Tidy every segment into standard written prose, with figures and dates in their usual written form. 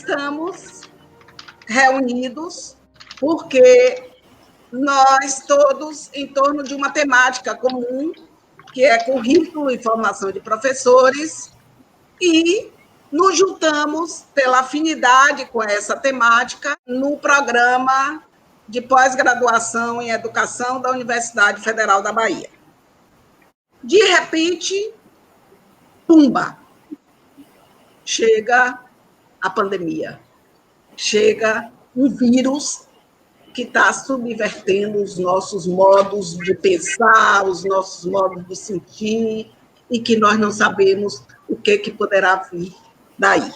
estamos reunidos porque nós todos em torno de uma temática comum, que é currículo e formação de professores, e nos juntamos pela afinidade com essa temática no programa de pós-graduação em educação da Universidade Federal da Bahia. De repente, pumba, chega a pandemia, chega um vírus que está subvertendo os nossos modos de pensar, os nossos modos de sentir, e que nós não sabemos o que poderá vir daí.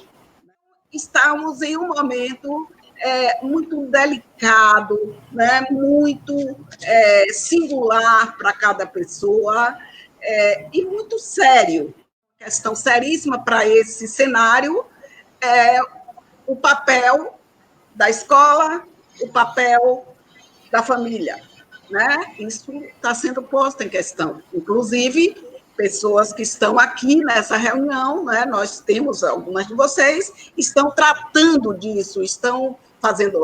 Estamos em um momento muito delicado, né? Muito singular para cada pessoa, e muito sério. Questão seríssima para esse cenário é o papel da escola, o papel da família, né? Isso está sendo posto em questão. Inclusive, pessoas que estão aqui nessa reunião, né? Nós temos algumas de vocês, estão tratando disso, estão fazendo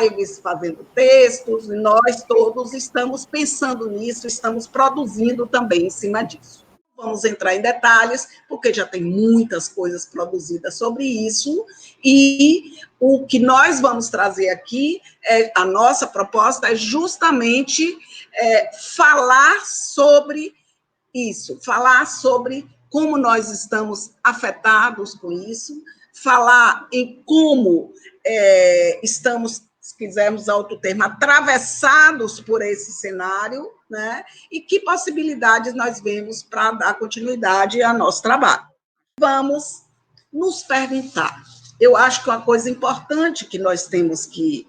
lives, fazendo textos, e nós todos estamos pensando nisso, estamos produzindo também em cima disso. Vamos entrar em detalhes, porque já tem muitas coisas produzidas sobre isso, e o que nós vamos trazer aqui, a nossa proposta é justamente falar sobre isso, falar sobre como nós estamos afetados com isso, falar em como estamos, se quisermos usar outro termo, atravessados por esse cenário, né? E que possibilidades nós vemos para dar continuidade ao nosso trabalho. Vamos nos perguntar. Eu acho que uma coisa importante que nós temos que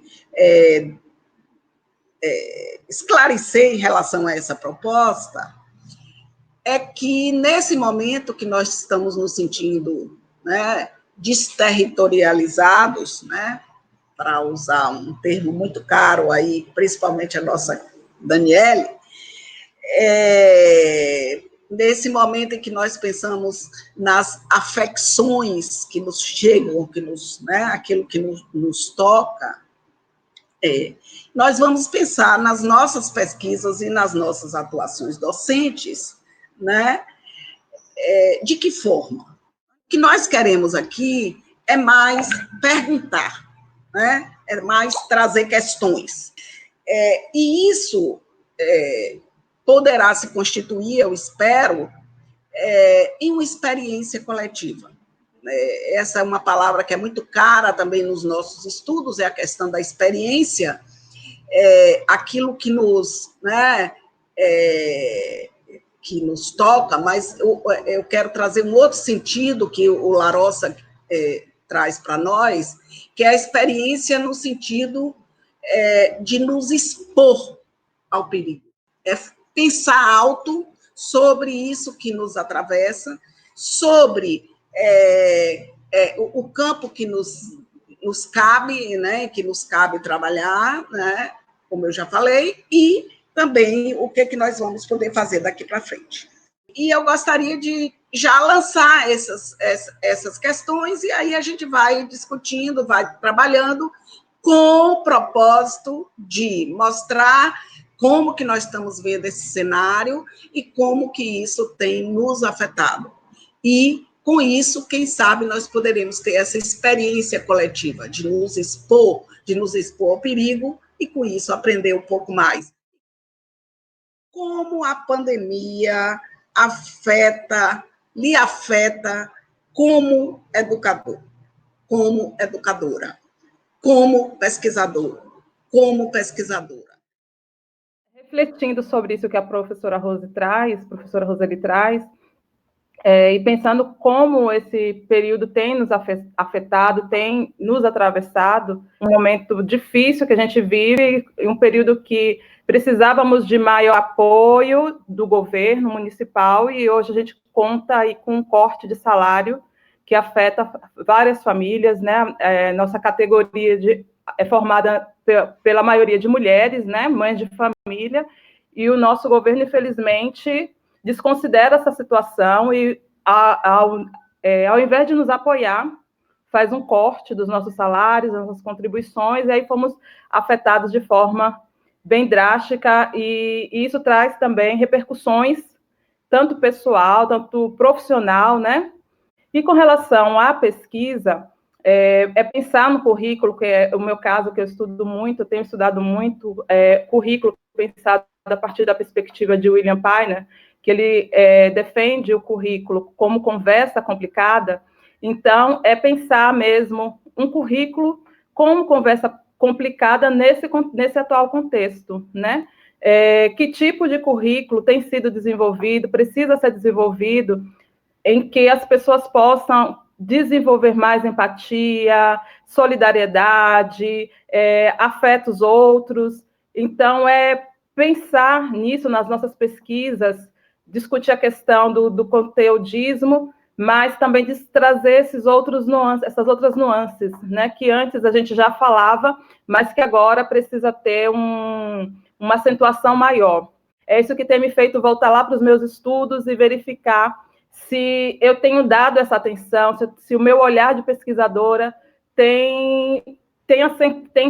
esclarecer em relação a essa proposta é que, nesse momento que nós estamos nos sentindo, né, desterritorializados, né, para usar um termo muito caro aí, principalmente a nossa Daniele, nesse momento em que nós pensamos nas afecções que nos chegam, que nos, né, aquilo que nos toca, nós vamos pensar nas nossas pesquisas e nas nossas atuações docentes, né, de que forma? O que nós queremos aqui é mais perguntar, né, é mais trazer questões. E isso poderá se constituir, eu espero, em uma experiência coletiva. Essa é uma palavra que é muito cara também nos nossos estudos, é a questão da experiência, aquilo que nos, né, que nos toca, mas eu quero trazer um outro sentido que o Larossa traz para nós, que é a experiência no sentido de nos expor ao perigo. É pensar alto sobre isso que nos atravessa, sobre o campo que nos cabe, né, que nos cabe trabalhar, né, como eu já falei, e também o que nós vamos poder fazer daqui para frente. E eu gostaria de já lançar essas questões, e aí a gente vai discutindo, vai trabalhando com o propósito de mostrar como que nós estamos vendo esse cenário e como que isso tem nos afetado. E, com isso, quem sabe, nós poderemos ter essa experiência coletiva de nos expor ao perigo e, com isso, aprender um pouco mais. Como a pandemia lhe afeta como educador, como educadora, como pesquisador, como pesquisadora. Refletindo sobre isso que a professora Roseli traz, e pensando como esse período tem nos afetado, tem nos atravessado, um momento difícil que a gente vive, um período que precisávamos de maior apoio do governo municipal, e hoje a gente conta aí com um corte de salário que afeta várias famílias, né? Nossa categoria é formada pela maioria de mulheres, né? Mães de família, e o nosso governo, infelizmente, desconsidera essa situação e, ao invés de nos apoiar, faz um corte dos nossos salários, das nossas contribuições, e aí fomos afetados de forma bem drástica, e isso traz também repercussões, tanto pessoal, tanto profissional, né? E com relação à pesquisa, pensar no currículo, que é o meu caso, que eu estudo muito, eu tenho estudado muito, currículo pensado a partir da perspectiva de William Painer, que ele defende o currículo como conversa complicada. Então, é pensar mesmo um currículo como conversa complicada nesse atual contexto, né? Que tipo de currículo tem sido desenvolvido, precisa ser desenvolvido, em que as pessoas possam desenvolver mais empatia, solidariedade, afeto os outros. Então, pensar nisso nas nossas pesquisas, discutir a questão do conteudismo, mas também de trazer essas outras nuances, né, que antes a gente já falava, mas que agora precisa ter uma acentuação maior. É isso que tem me feito voltar lá para os meus estudos e verificar se eu tenho dado essa atenção, se o meu olhar de pesquisadora tem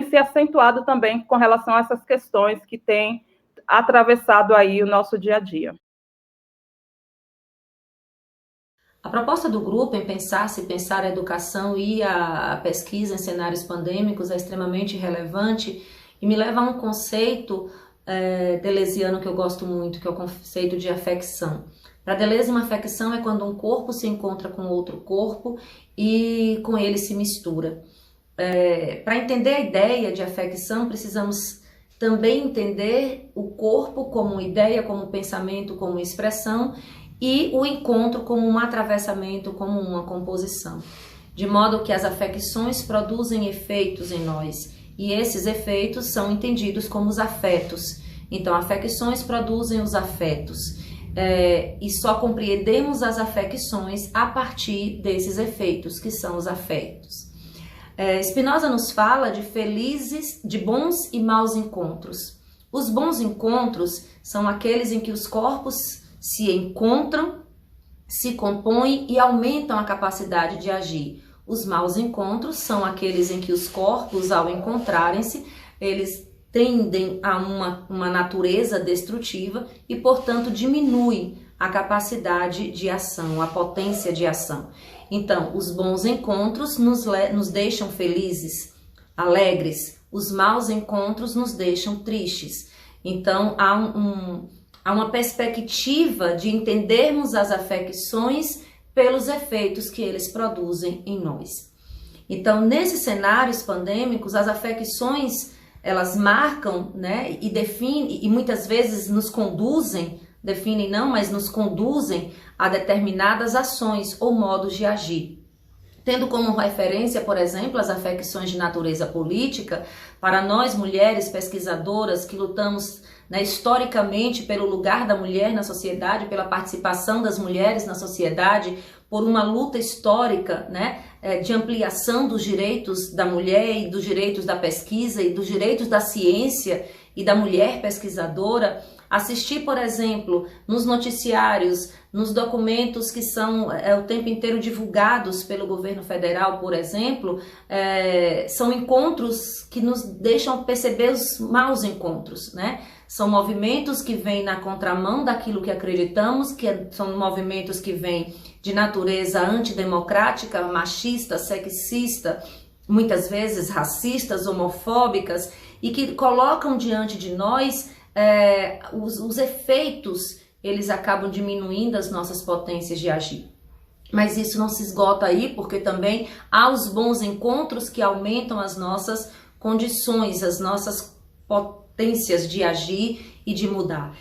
se acentuado também com relação a essas questões que têm atravessado aí o nosso dia a dia. A proposta do grupo em pensar a educação e a pesquisa em cenários pandêmicos é extremamente relevante e me leva a um conceito deleuziano que eu gosto muito, que é o conceito de afecção. Para Deleuze, uma afecção é quando um corpo se encontra com outro corpo e com ele se mistura. Para entender a ideia de afecção, precisamos também entender o corpo como ideia, como pensamento, como expressão, e o encontro como um atravessamento, como uma composição. De modo que as afecções produzem efeitos em nós, e esses efeitos são entendidos como os afetos. Então, afecções produzem os afetos. E só compreendemos as afecções a partir desses efeitos, que são os afetos. Spinoza nos fala de bons e maus encontros. Os bons encontros são aqueles em que os corpos se encontram, se compõem e aumentam a capacidade de agir. Os maus encontros são aqueles em que os corpos, ao encontrarem-se, eles tendem a uma natureza destrutiva e, portanto, diminuem a capacidade de ação, a potência de ação. Então, os bons encontros nos deixam felizes, alegres. Os maus encontros nos deixam tristes. Então, há uma perspectiva de entendermos as afecções pelos efeitos que eles produzem em nós. Então, nesses cenários pandêmicos, as afecções, elas marcam, né, e definem, e muitas vezes nos conduzem, definem não, mas nos conduzem a determinadas ações ou modos de agir. Tendo como referência, por exemplo, as afecções de natureza política, para nós mulheres pesquisadoras que lutamos, né, historicamente pelo lugar da mulher na sociedade, pela participação das mulheres na sociedade, por uma luta histórica, né, de ampliação dos direitos da mulher e dos direitos da pesquisa e dos direitos da ciência e da mulher pesquisadora, assistir, por exemplo, nos noticiários, nos documentos que são o tempo inteiro divulgados pelo governo federal, por exemplo, são encontros que nos deixam perceber os maus encontros, né? São movimentos que vêm na contramão daquilo que acreditamos, são movimentos que vêm de natureza antidemocrática, machista, sexista, muitas vezes racistas, homofóbicas, e que colocam diante de nós os efeitos, eles acabam diminuindo as nossas potências de agir. Mas isso não se esgota aí, porque também há os bons encontros que aumentam as nossas condições, as nossas potências de agir e de mudar.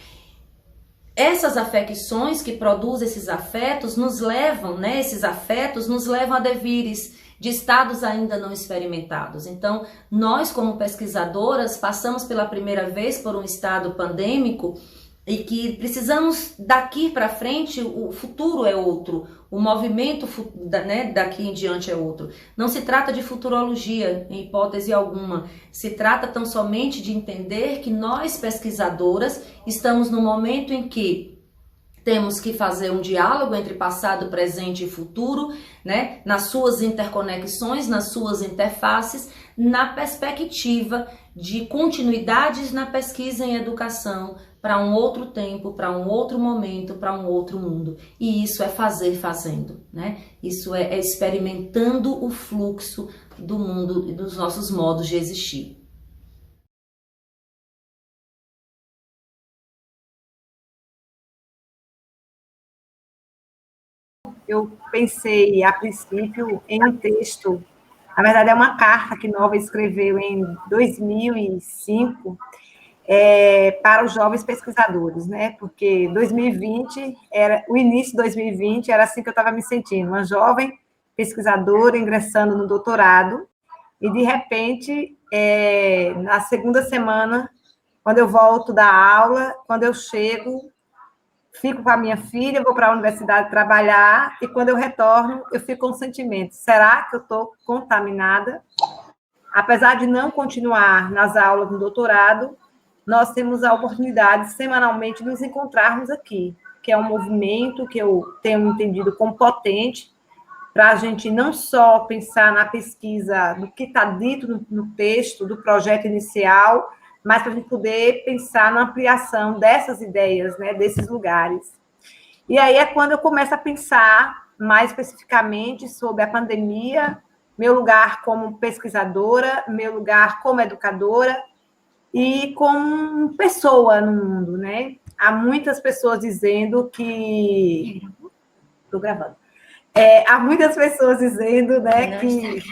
Essas afecções que produzem esses afetos nos levam, né, esses afetos nos levam a devires de estados ainda não experimentados. Então, nós como pesquisadoras passamos pela primeira vez por um estado pandêmico e que precisamos daqui para frente, o futuro é outro, o movimento, né, daqui em diante é outro. Não se trata de futurologia em hipótese alguma, se trata tão somente de entender que nós pesquisadoras estamos no momento em que Temos que fazer um diálogo entre passado, presente e futuro, né? Nas suas interconexões, nas suas interfaces, na perspectiva de continuidades na pesquisa em educação para um outro tempo, para um outro momento, para um outro mundo. E isso é fazer fazendo, né? Isso é experimentando o fluxo do mundo e dos nossos modos de existir. Eu pensei, a princípio, em um texto, na verdade é uma carta que Nova escreveu em 2005, para os jovens pesquisadores, né? Porque 2020 o início de 2020 era assim que eu estava me sentindo, uma jovem pesquisadora ingressando no doutorado, e de repente, na segunda semana, quando eu volto da aula, quando eu chego, fico com a minha filha, vou para a universidade trabalhar, e quando eu retorno, eu fico com um sentimento: será que eu estou contaminada? Apesar de não continuar nas aulas do doutorado, nós temos a oportunidade, semanalmente, de nos encontrarmos aqui, que é um movimento que eu tenho entendido como potente, para a gente não só pensar na pesquisa do que está dito no texto do projeto inicial, mas para a gente poder pensar na ampliação dessas ideias, né, desses lugares. E aí é quando eu começo a pensar mais especificamente sobre a pandemia, meu lugar como pesquisadora, meu lugar como educadora e como pessoa no mundo, né? Há muitas pessoas dizendo que... Estou gravando. Há muitas pessoas dizendo, né, que...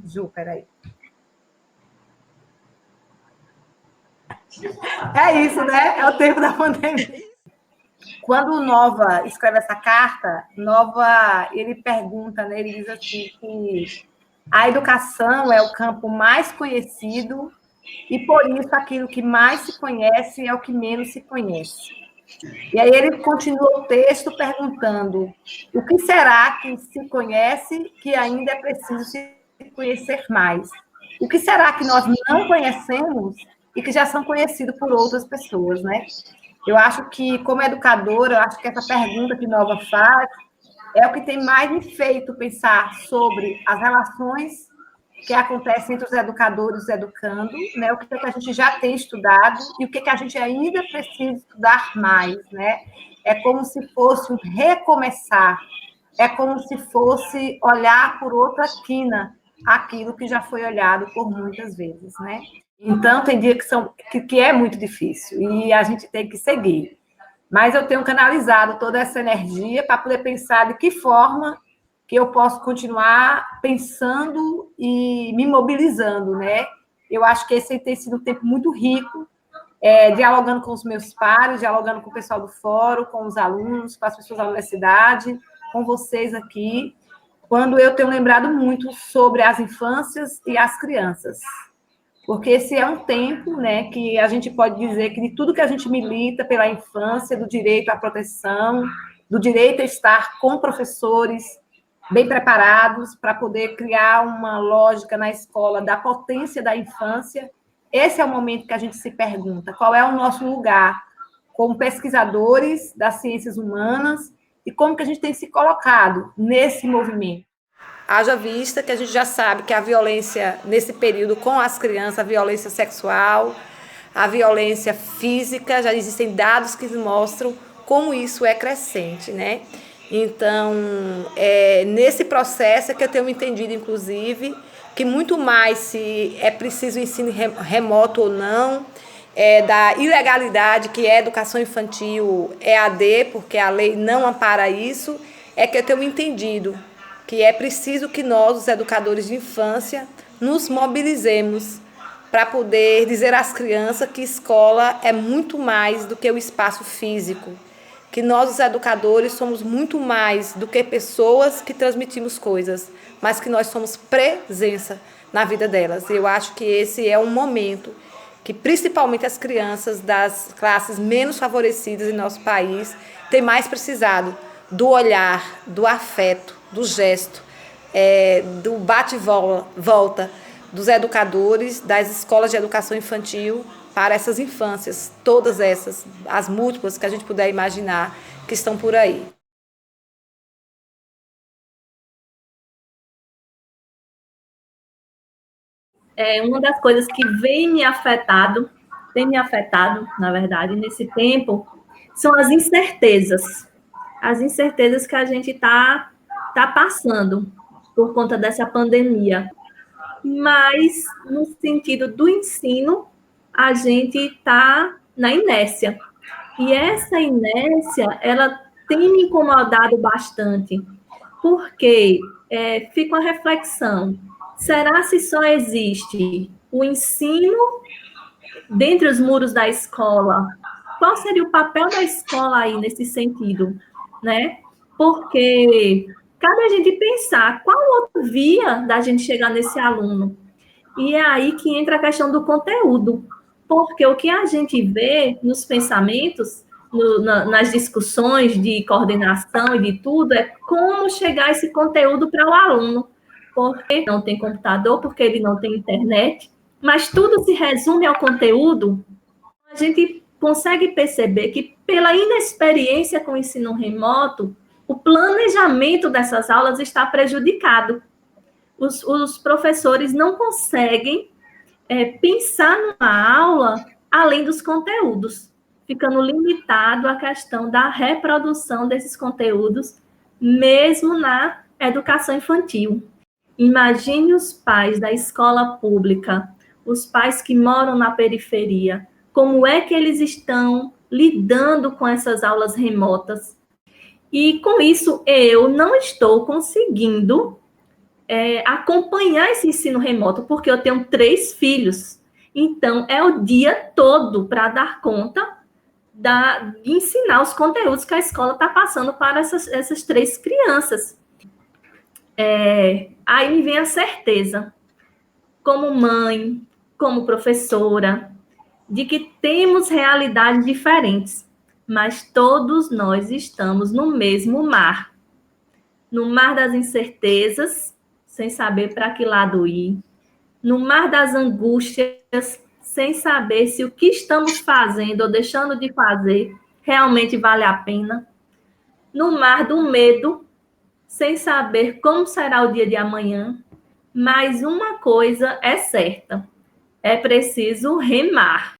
Ju, peraí. É isso, né? É o tempo da pandemia. Quando o Nova escreve essa carta, Nova, ele pergunta, né, ele diz assim, que a educação é o campo mais conhecido e, por isso, aquilo que mais se conhece é o que menos se conhece. E aí ele continua o texto perguntando: o que será que se conhece que ainda é preciso se conhecer mais? O que será que nós não conhecemos e que já são conhecidos por outras pessoas, né? Eu acho que, como educadora, eu acho que essa pergunta que Nova faz é o que tem mais me feito pensar sobre as relações que acontecem entre os educadores e os educandos, né? O que a gente já tem estudado e o que a gente ainda precisa estudar mais, né? É como se fosse um recomeçar, é como se fosse olhar por outra quina aquilo que já foi olhado por muitas vezes, né? Então, tem dia que é muito difícil e a gente tem que seguir. Mas eu tenho canalizado toda essa energia para poder pensar de que forma que eu posso continuar pensando e me mobilizando, né? Eu acho que esse tem sido um tempo muito rico, dialogando com os meus pares, dialogando com o pessoal do fórum, com os alunos, com as pessoas da universidade, com vocês aqui, quando eu tenho lembrado muito sobre as infâncias e as crianças. Porque esse é um tempo, né, que a gente pode dizer que de tudo que a gente milita pela infância, do direito à proteção, do direito a estar com professores bem preparados para poder criar uma lógica na escola da potência da infância, esse é o momento que a gente se pergunta qual é o nosso lugar como pesquisadores das ciências humanas e como que a gente tem se colocado nesse movimento. Haja vista que a gente já sabe que a violência nesse período com as crianças, a violência sexual, a violência física, já existem dados que mostram como isso é crescente, né? Então, nesse processo é que eu tenho entendido, inclusive, que muito mais se é preciso ensino remoto ou não, da ilegalidade que é educação infantil EAD, porque a lei não ampara isso, é que eu tenho entendido que é preciso que nós, os educadores de infância, nos mobilizemos para poder dizer às crianças que escola é muito mais do que o espaço físico, que nós, os educadores, somos muito mais do que pessoas que transmitimos coisas, mas que nós somos presença na vida delas. Eu acho que esse é um momento que, principalmente as crianças das classes menos favorecidas em nosso país, têm mais precisado do olhar, do afeto, do gesto, do bate-volta dos educadores, das escolas de educação infantil para essas infâncias, todas essas, as múltiplas que a gente puder imaginar que estão por aí. Uma das coisas que tem me afetado, na verdade, nesse tempo, são as incertezas. As incertezas que a gente está passando por conta dessa pandemia. Mas, no sentido do ensino, a gente está na inércia. E essa inércia, ela tem me incomodado bastante, porque fica uma reflexão. Será se só existe o ensino dentro dos muros da escola? Qual seria o papel da escola aí nesse sentido, né? Porque cabe a gente pensar qual outra via da gente chegar nesse aluno. E é aí que entra a questão do conteúdo, porque o que a gente vê nos pensamentos, nas discussões de coordenação e de tudo, é como chegar esse conteúdo para o aluno, porque não tem computador, porque ele não tem internet, mas tudo se resume ao conteúdo. A gente consegue perceber que, pela inexperiência com o ensino remoto, o planejamento dessas aulas está prejudicado. Os professores não conseguem pensar numa aula além dos conteúdos, ficando limitado à questão da reprodução desses conteúdos, mesmo na educação infantil. Imagine os pais da escola pública, os pais que moram na periferia, como é que eles estão lidando com essas aulas remotas. E com isso, eu não estou conseguindo acompanhar esse ensino remoto, porque eu tenho 3 filhos. Então, é o dia todo para dar conta de ensinar os conteúdos que a escola está passando para essas 3 crianças. Aí me vem a certeza, como mãe, como professora, de que temos realidades diferentes, mas todos nós estamos no mesmo mar. No mar das incertezas, sem saber para que lado ir. No mar das angústias, sem saber se o que estamos fazendo ou deixando de fazer realmente vale a pena. No mar do medo, sem saber como será o dia de amanhã. Mas uma coisa é certa, é preciso remar.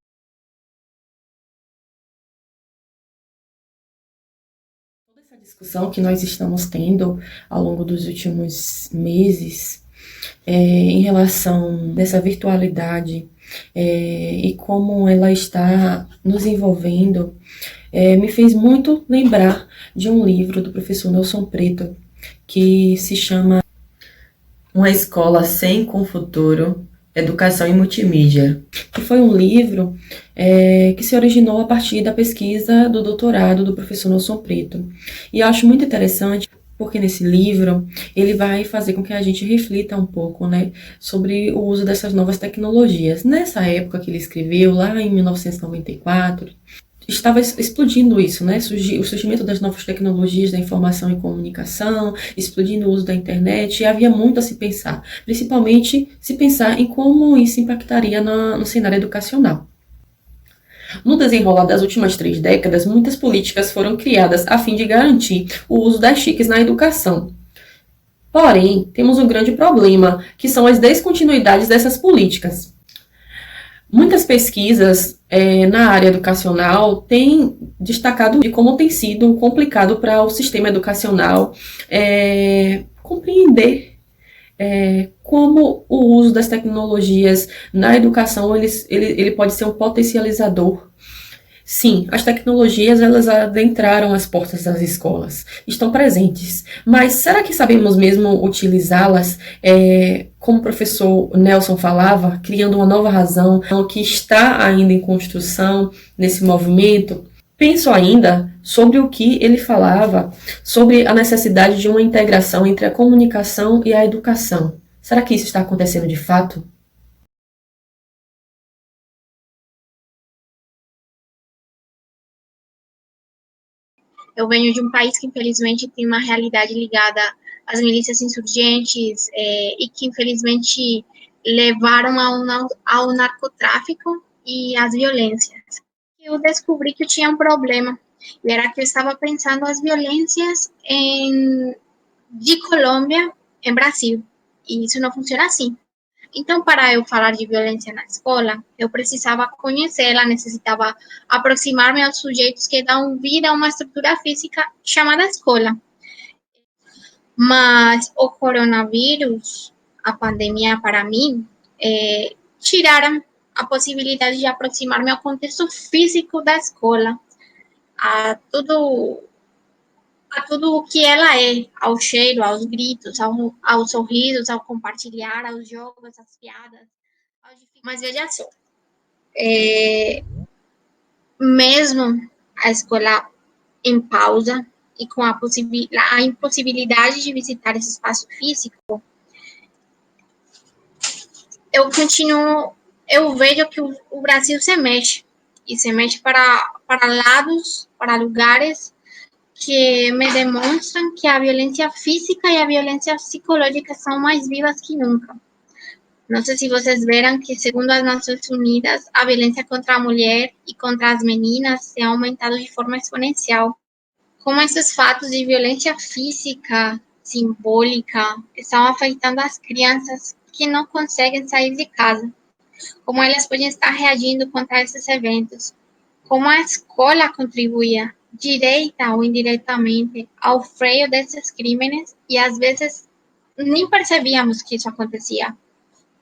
Toda essa discussão que nós estamos tendo ao longo dos últimos meses em relação dessa virtualidade e como ela está nos envolvendo, me fez muito lembrar de um livro do professor Nelson Preto, que se chama Uma Escola Sem com Futuro, Educação em Multimídia, que foi um livro que se originou a partir da pesquisa do doutorado do professor Nelson Preto. E eu acho muito interessante, porque nesse livro ele vai fazer com que a gente reflita um pouco, né, sobre o uso dessas novas tecnologias. Nessa época que ele escreveu, lá em 1994, estava explodindo isso, né? O surgimento das novas tecnologias da informação e comunicação, explodindo o uso da internet, e havia muito a se pensar, principalmente se pensar em como isso impactaria no cenário educacional. No desenrolar das últimas 3 décadas, muitas políticas foram criadas a fim de garantir o uso das TICs na educação. Porém, temos um grande problema, que são as descontinuidades dessas políticas. Muitas pesquisas na área educacional têm destacado de como tem sido complicado para o sistema educacional compreender como o uso das tecnologias na educação ele pode ser um potencializador. Sim, as tecnologias elas adentraram as portas das escolas, estão presentes, mas será que sabemos mesmo utilizá-las? Como o professor Nelson falava, criando uma nova razão que está ainda em construção nesse movimento. Penso ainda sobre o que ele falava sobre a necessidade de uma integração entre a comunicação e a educação. Será que isso está acontecendo de fato? Eu venho de um país que, infelizmente, tem uma realidade ligada às milícias insurgentes e que, infelizmente, levaram ao narcotráfico e as violências. Eu descobri que eu tinha um problema, e era que eu estava pensando as violências de Colômbia em Brasil, e isso não funciona assim. Então, para eu falar de violência na escola, eu precisava conhecê-la, necessitava aproximar-me aos sujeitos que dão vida a uma estrutura física chamada escola. Mas o coronavírus, a pandemia para mim, tiraram a possibilidade de aproximar-me ao contexto físico da escola, a tudo o que ela é, ao cheiro, aos gritos, aos sorrisos, ao compartilhar, aos jogos, às piadas. Mas veja só, mesmo a escola em pausa e com a impossibilidade de visitar esse espaço físico, eu vejo que o Brasil se mexe, e se mexe para lados, para lugares que me demonstram que a violência física e a violência psicológica são mais vivas que nunca. Não sei se vocês viram que, segundo as Nações Unidas, a violência contra a mulher e contra as meninas tem aumentado de forma exponencial. Como esses fatos de violência física, simbólica, estão afetando as crianças que não conseguem sair de casa. Como elas podem estar reagindo contra esses eventos. Como a escola contribuía, direta ou indiretamente, ao freio desses crimes e, às vezes, nem percebíamos que isso acontecia.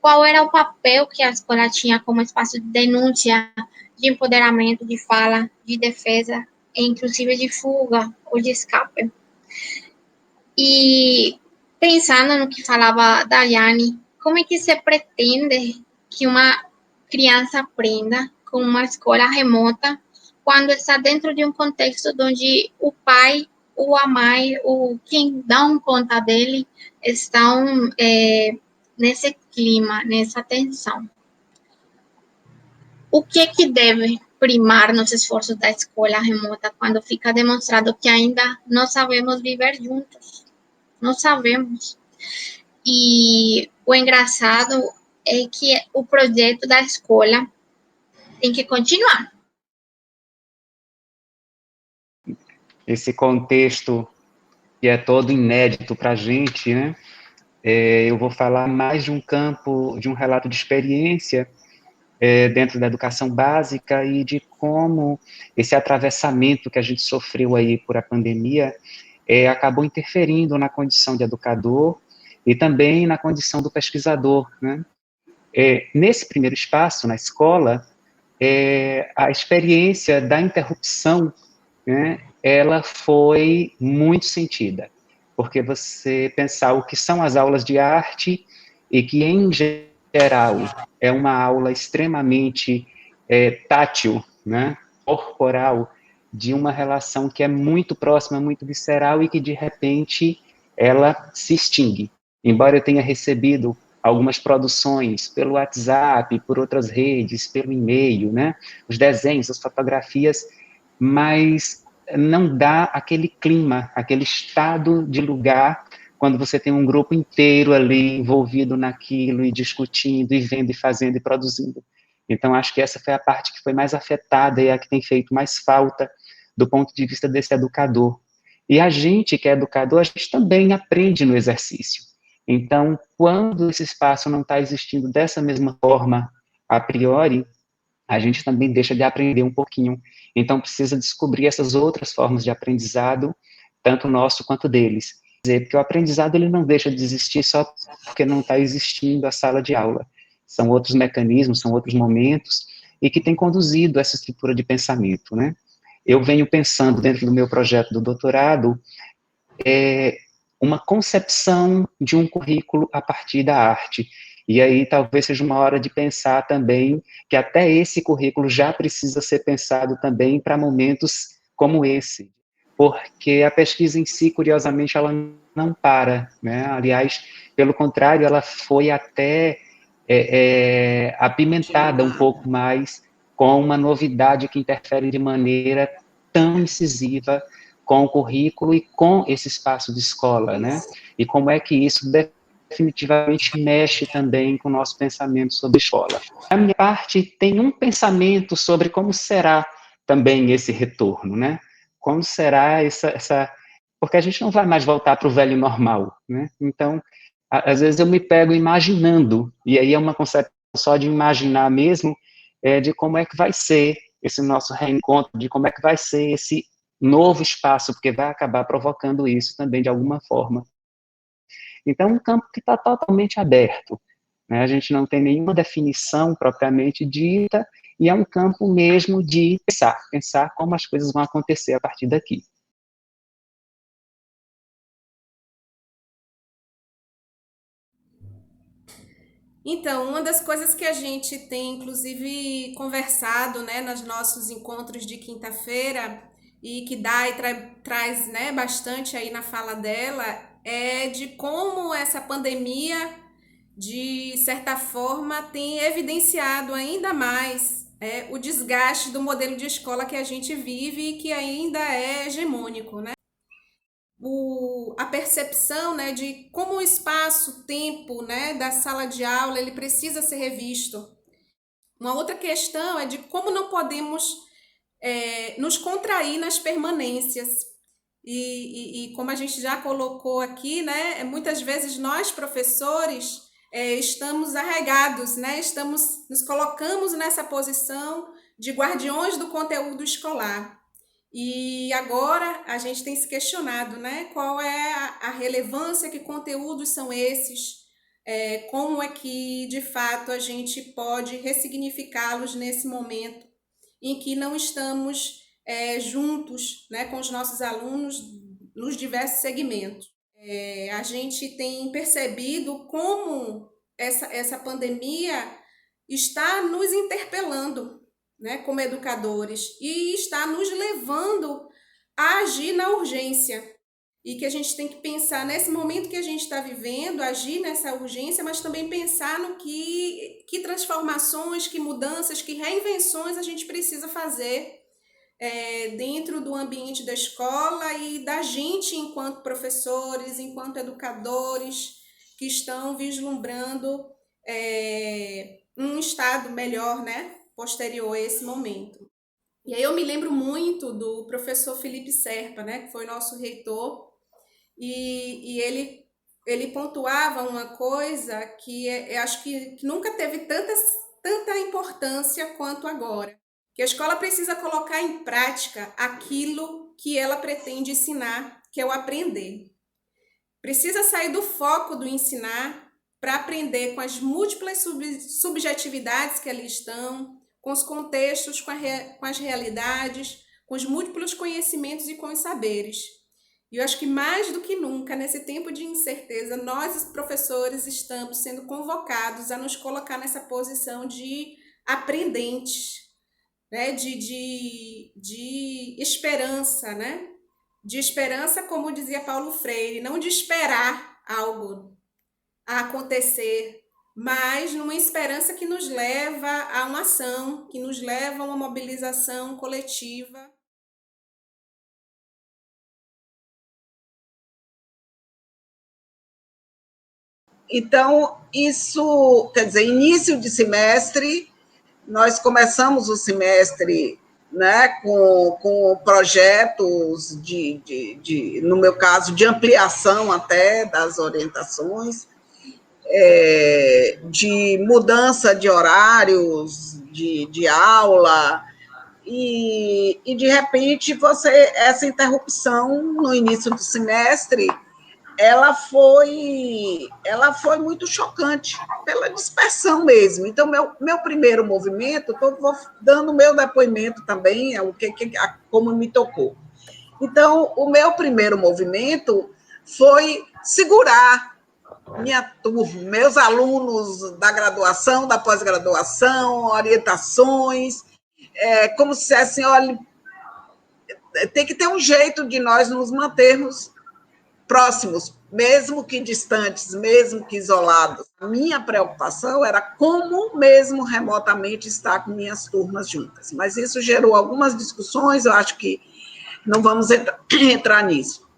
Qual era o papel que a escola tinha como espaço de denúncia, de empoderamento, de fala, de defesa, e inclusive de fuga ou de escape. E pensando no que falava Daiane, como é que se pretende que uma criança aprenda com uma escola remota quando está dentro de um contexto onde o pai ou a mãe, ou quem dá conta dele, estão nesse clima, nessa tensão? O que deve primar nos esforços da escola remota quando fica demonstrado que ainda não sabemos viver juntos? Não sabemos. E o engraçado é que o projeto da escola tem que continuar. Esse contexto que é todo inédito para a gente, né? Eu vou falar mais de um campo, de um relato de experiência dentro da educação básica e de como esse atravessamento que a gente sofreu aí por a pandemia acabou interferindo na condição de educador e também na condição do pesquisador, né? Nesse primeiro espaço, na escola, a experiência da interrupção, né, ela foi muito sentida, porque você pensar o que são as aulas de arte e que, em geral, é uma aula extremamente tátil, né, corporal, de uma relação que é muito próxima, muito visceral e que, de repente, ela se extingue. Embora eu tenha recebido algumas produções pelo WhatsApp, por outras redes, pelo e-mail, né, os desenhos, as fotografias, mas não dá aquele clima, aquele estado de lugar quando você tem um grupo inteiro ali envolvido naquilo e discutindo, e vendo, e fazendo, e produzindo. Então, acho que essa foi a parte que foi mais afetada e a que tem feito mais falta do ponto de vista desse educador. E a gente que é educador, a gente também aprende no exercício. Então, quando esse espaço não está existindo dessa mesma forma, a priori, a gente também deixa de aprender um pouquinho. Então, precisa descobrir essas outras formas de aprendizado, tanto nosso quanto deles. Porque o aprendizado ele não deixa de existir só porque não está existindo a sala de aula. São outros mecanismos, são outros momentos, e que tem conduzido essa estrutura de pensamento, né? Eu venho pensando, dentro do meu projeto do doutorado, uma concepção de um currículo a partir da arte. E aí talvez seja uma hora de pensar também que até esse currículo já precisa ser pensado também para momentos como esse. Porque a pesquisa em si, curiosamente, ela não para, né? Aliás, pelo contrário, ela foi até apimentada um pouco mais com uma novidade que interfere de maneira tão incisiva com o currículo e com esse espaço de escola, né? E como é que isso definitivamente mexe também com o nosso pensamento sobre escola. A minha parte tem um pensamento sobre como será também esse retorno, né? Como será essa... Porque a gente não vai mais voltar para o velho normal, né? Então, às vezes eu me pego imaginando, e aí é uma concepção só de imaginar mesmo, de como é que vai ser esse nosso reencontro, de como é que vai ser esse novo espaço, porque vai acabar provocando isso também de alguma forma. Então, um campo que está totalmente aberto, né? A gente não tem nenhuma definição propriamente dita, e é um campo mesmo de pensar como as coisas vão acontecer a partir daqui. Então, uma das coisas que a gente tem, inclusive, conversado, né, nos nossos encontros de quinta-feira, e que dá e traz, né, bastante aí na fala dela, é de como essa pandemia, de certa forma, tem evidenciado ainda mais o desgaste do modelo de escola que a gente vive e que ainda é hegemônico, né? A percepção, né, de como o espaço-tempo, né, da sala de aula ele precisa ser revisto. Uma outra questão é de como não podemos nos contrair nas permanências. E como a gente já colocou aqui, né, muitas vezes nós, professores, estamos arregados, né, nos colocamos nessa posição de guardiões do conteúdo escolar. E agora a gente tem se questionado, né, qual é a relevância, que conteúdos são esses, como é que, de fato, a gente pode ressignificá-los nesse momento em que não estamos juntos, né, com os nossos alunos nos diversos segmentos. A gente tem percebido como essa pandemia está nos interpelando, né, como educadores, e está nos levando a agir na urgência. E que a gente tem que pensar nesse momento que a gente está vivendo, agir nessa urgência, mas também pensar no que transformações, que mudanças, que reinvenções a gente precisa fazer dentro do ambiente da escola e da gente enquanto professores, enquanto educadores, que estão vislumbrando um estado melhor, né, posterior a esse momento. E aí eu me lembro muito do professor Felipe Serpa, né, que foi nosso reitor, e ele pontuava uma coisa que eu acho que nunca teve tanta importância quanto agora, que a escola precisa colocar em prática aquilo que ela pretende ensinar, que é o aprender. Precisa sair do foco do ensinar para aprender com as múltiplas subjetividades que ali estão, com os contextos, com as realidades, com os múltiplos conhecimentos e com os saberes. E eu acho que mais do que nunca, nesse tempo de incerteza, nós, professores, estamos sendo convocados a nos colocar nessa posição de aprendentes, né? de esperança, né? De esperança, como dizia Paulo Freire, não de esperar algo a acontecer, mas numa esperança que nos leva a uma ação, que nos leva a uma mobilização coletiva. Então, isso, quer dizer, início de semestre, nós começamos o semestre, né, com projetos no meu caso, de ampliação até das orientações, de mudança de horários de aula, e de repente essa interrupção no início do semestre, ela foi muito chocante, pela dispersão mesmo. Então, meu primeiro movimento, vou dando o meu depoimento também, como me tocou. Então, o meu primeiro movimento foi segurar minha turma, meus alunos da graduação, da pós-graduação, orientações, como se dissessem, olha, tem que ter um jeito de nós nos mantermos próximos, mesmo que distantes, mesmo que isolados. A minha preocupação era como, mesmo remotamente, estar com minhas turmas juntas. Mas isso gerou algumas discussões, eu acho que não vamos entrar nisso.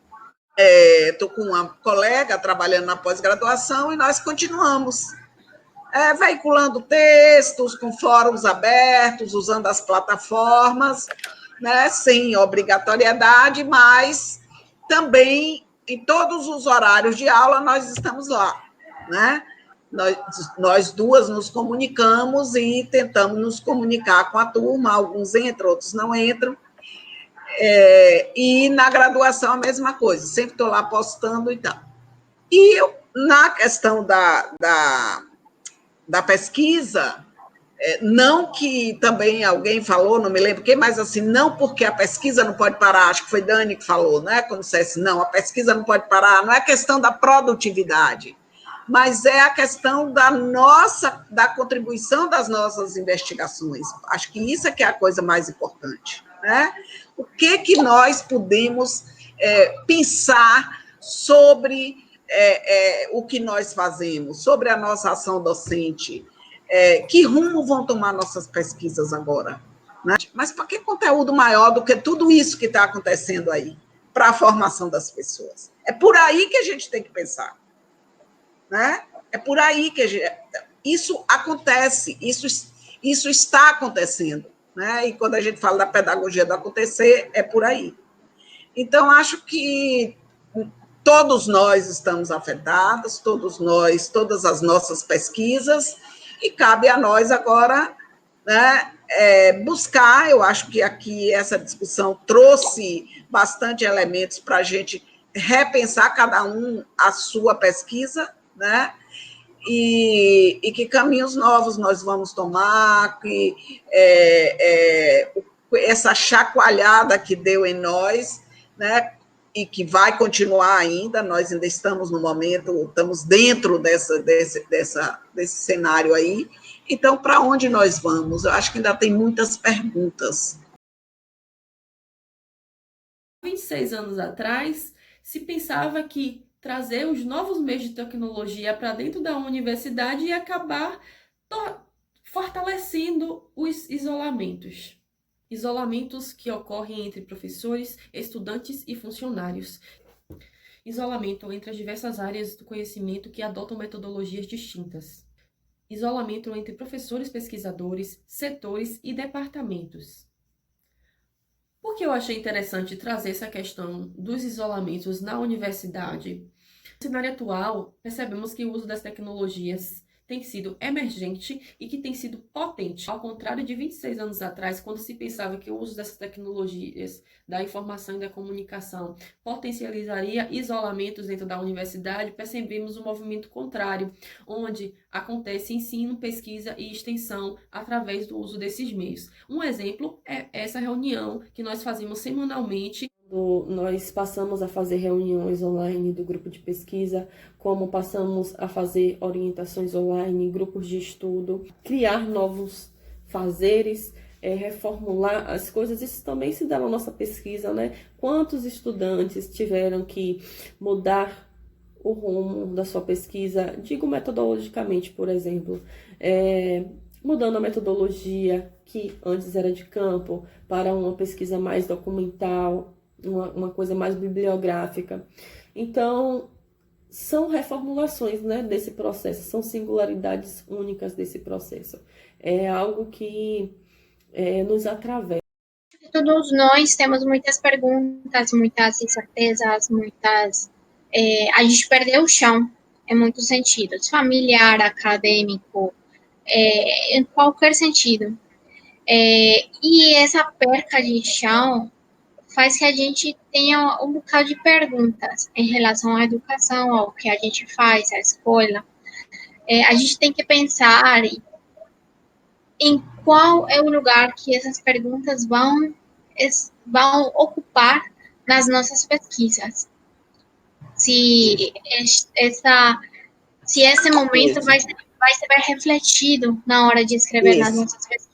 Estou com uma colega trabalhando na pós-graduação e nós continuamos veiculando textos, com fóruns abertos, usando as plataformas, né, sem obrigatoriedade, mas também em todos os horários de aula nós estamos lá, né? Nós duas nos comunicamos e tentamos nos comunicar com a turma, alguns entram, outros não entram, e na graduação a mesma coisa, sempre estou lá postando e tal. E na questão da pesquisa, não que também alguém falou, não me lembro quem, mas assim, não porque a pesquisa não pode parar, acho que foi Dani que falou, né, quando dissesse, não, a pesquisa não pode parar, não é questão da produtividade, mas é a questão da contribuição das nossas investigações. Acho que isso é que é a coisa mais importante, né? O que nós podemos pensar sobre o que nós fazemos, sobre a nossa ação docente, que rumo vão tomar nossas pesquisas agora, né? Mas para que conteúdo maior do que tudo isso que está acontecendo aí, para a formação das pessoas? É por aí que a gente tem que pensar, né? É por aí que isso acontece, isso está acontecendo, né? E quando a gente fala da pedagogia do acontecer, é por aí. Então, acho que todos nós estamos afetados, todas as nossas pesquisas, e cabe a nós agora, né, buscar. Eu acho que aqui essa discussão trouxe bastante elementos para a gente repensar cada um a sua pesquisa, né, e que caminhos novos nós vamos tomar, que essa chacoalhada que deu em nós, né, e que vai continuar ainda, nós ainda estamos no momento, estamos dentro desse cenário aí. Então, para onde nós vamos? Eu acho que ainda tem muitas perguntas. 26 anos atrás, se pensava que trazer os novos meios de tecnologia para dentro da universidade ia acabar fortalecendo os isolamentos. Isolamentos que ocorrem entre professores, estudantes e funcionários. Isolamento entre as diversas áreas do conhecimento que adotam metodologias distintas. Isolamento entre professores, pesquisadores, setores e departamentos. Por que eu achei interessante trazer essa questão dos isolamentos na universidade? No cenário atual, percebemos que o uso das tecnologias tem sido emergente e que tem sido potente, ao contrário de 26 anos atrás, quando se pensava que o uso dessas tecnologias da informação e da comunicação potencializaria isolamentos dentro da universidade, percebemos um movimento contrário, onde acontece ensino, pesquisa e extensão através do uso desses meios. Um exemplo é essa reunião que nós fazemos semanalmente. Nós passamos a fazer reuniões online do grupo de pesquisa, como passamos a fazer orientações online, grupos de estudo, criar novos fazeres, reformular as coisas. Isso também se dá na nossa pesquisa, né? Quantos estudantes tiveram que mudar o rumo da sua pesquisa, digo metodologicamente, por exemplo, mudando a metodologia que antes era de campo para uma pesquisa mais documental, uma coisa mais bibliográfica. Então, são reformulações, né, desse processo, são singularidades únicas desse processo. É algo que nos atravessa. Todos nós temos muitas perguntas, muitas incertezas, a gente perdeu o chão em muitos sentidos, familiar, acadêmico, em qualquer sentido. E essa perca de chão faz que a gente tenha um bocado de perguntas em relação à educação, ao que a gente faz, à escola. A gente tem que pensar em qual é o lugar que essas perguntas vão ocupar nas nossas pesquisas. Se esse momento vai ser refletido na hora de escrever nas nossas pesquisas.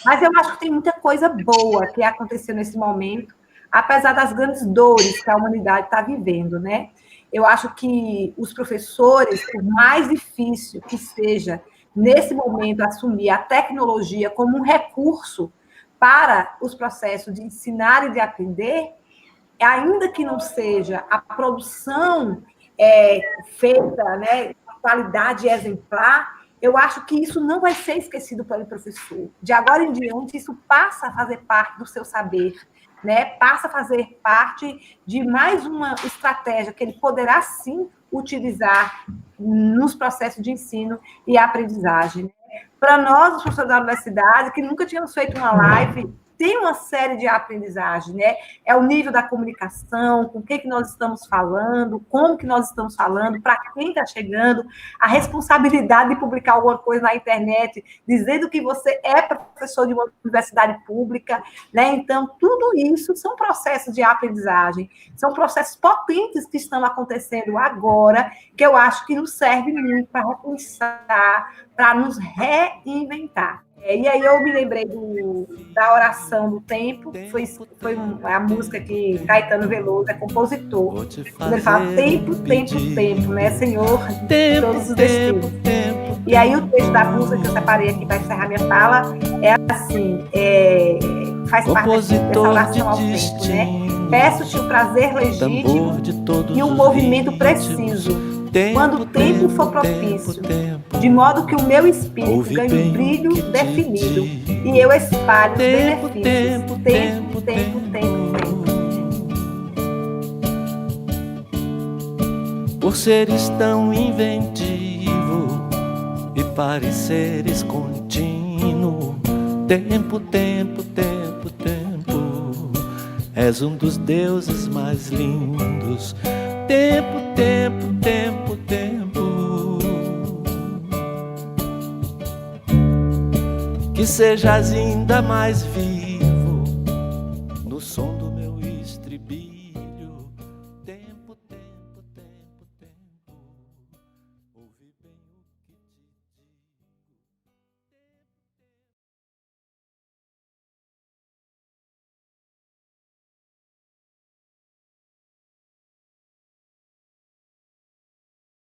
Mas eu acho que tem muita coisa boa que aconteceu nesse momento, apesar das grandes dores que a humanidade está vivendo, né? Eu acho que os professores, por mais difícil que seja, nesse momento, assumir a tecnologia como um recurso para os processos de ensinar e de aprender, ainda que não seja a produção feita, né, com qualidade exemplar, eu acho que isso não vai ser esquecido pelo professor. De agora em diante, isso passa a fazer parte do seu saber, né? Passa a fazer parte de mais uma estratégia que ele poderá, sim, utilizar nos processos de ensino e aprendizagem. Para nós, os professores da universidade, que nunca tínhamos feito uma live, tem uma série de aprendizagem, né? É o nível da comunicação, com o que nós estamos falando, como que nós estamos falando, para quem está chegando, a responsabilidade de publicar alguma coisa na internet, dizendo que você é professor de uma universidade pública, né? Então, tudo isso são processos de aprendizagem, são processos potentes que estão acontecendo agora, que eu acho que nos serve muito para repensar, para nos reinventar. E aí eu me lembrei da oração do tempo, foi a música que Caetano Veloso é compositor. Quando ele fala tempo, tempo, tempo, né, Senhor, de todos os destinos. E aí o texto da música que eu separei aqui para encerrar minha fala é assim, faz parte dessa oração ao tempo, né? Peço-te o prazer legítimo e um movimento preciso, quando o tempo for propício, de modo que o meu espírito ganhe um brilho definido e eu espalho os benefícios. Tempo, tempo, tempo. Por seres tão inventivo e pareceres contínuo, tempo, tempo, tempo, tempo, és um dos deuses mais lindos. Tempo, tempo, tempo, tempo, que sejas ainda mais vivo no som do meu estribilho.